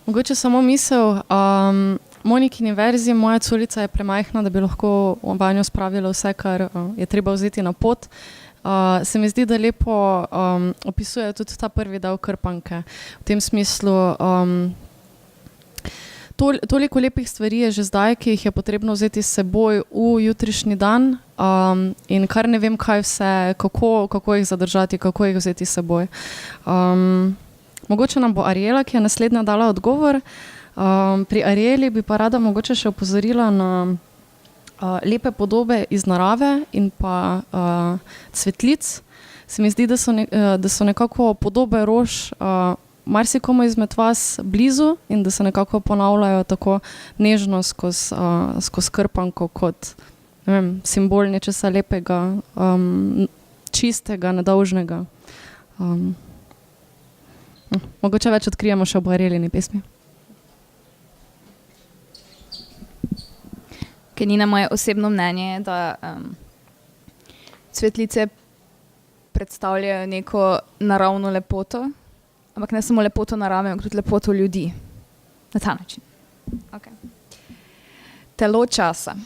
Mogoče samo misel, Monikini verziji moja culica je premajhna, da bi lahko vanjo spravila vse, kar je treba vzeti na pot. Se mi zdi, da lepo opisuje tudi ta prvi del Krpanke. V tem smislu, toliko lepih stvari je že zdaj, ki jih je potrebno vzeti s seboj v jutrišnji dan, in kar ne vem, kaj vse, kako jih zadržati, kako jih vzeti s seboj. Mogoče nam bo Ariela, ki je naslednja, dala odgovor. Pri Arieli bi pa rada mogoče še opozorila na lepe podobe iz narave in pa cvetlic. Se mi zdi, da so nekako podobe rož marsikomu izmed vas blizu in da se nekako ponavljajo tako nežno skozi Krpanko kot, ne vem, simbol nečesa lepega, čistega, nedolžnega. Mogoče več odkrijemo še v Arielini pesmi. Nina, moje osebno mnenje je, da cvetlice predstavljajo neko naravno lepoto, ampak ne samo lepoto narave, ampak tudi lepoto ljudi. Na ta način. Okay. Telo časa.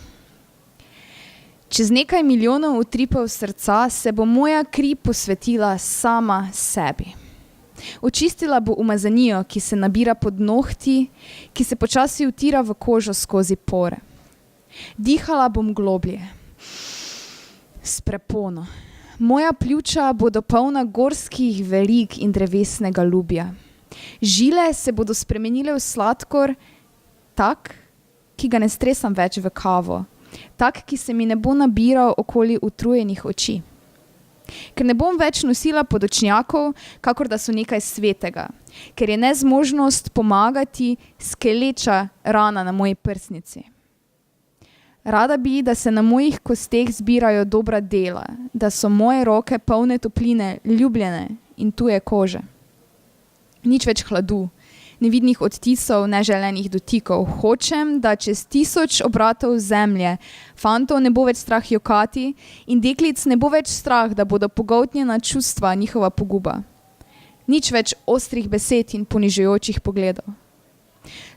Čez nekaj milijonov utripov srca se bo moja kri posvetila sama sebi. Očistila bo umazanijo, ki se nabira pod nohti, ki se počasi utira v kožo skozi pore. Dihala bom globlje, s prepono. Moja pljuča bodo polna gorskih verig in drevesnega ljubja. Žile se bodo spremenile v sladkor, tak, ki ga ne stresam več v kavo, tak, ki se mi ne bo nabiral okoli utrujenih oči. Ker ne bom več nosila podočnjakov, kakor da so nekaj svetega, ker je nezmožnost pomagati skeleča rana na moji prsnici. Rada bi, da se na mojih kosteh zbirajo dobra dela, da so moje roke polne topline, ljubljene in tuje kože. Nič več hladu, nevidnih odtisov, neželenih dotikov. Hočem, da čez 1000 obratov zemlje fantov ne bo več strah jokati in deklic ne bo več strah, da bodo pogoltnjena čustva njihova poguba. Nič več ostrih besed in ponižujočih pogledov.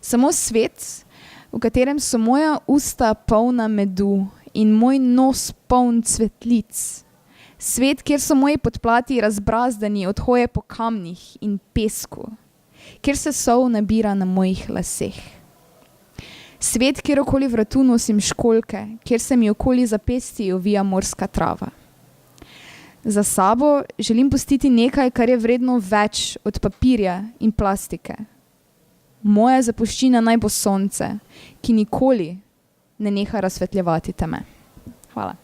Samo svet, v katerem so moja usta polna medu in moj nos poln cvetlic. Svet, kjer so moji podplati razbrazdani od hoje po kamnih in pesku, kjer se sol nabira na mojih laseh. Svet, kjer okoli vratu nosim školjke, kjer se mi okoli zapestij ovija morska trava. Za sabo želim pustiti nekaj, kar je vredno več od papirja in plastike. Moja zapuščina naj bo sonce, ki nikoli ne neha razsvetljevati teme. Hvala.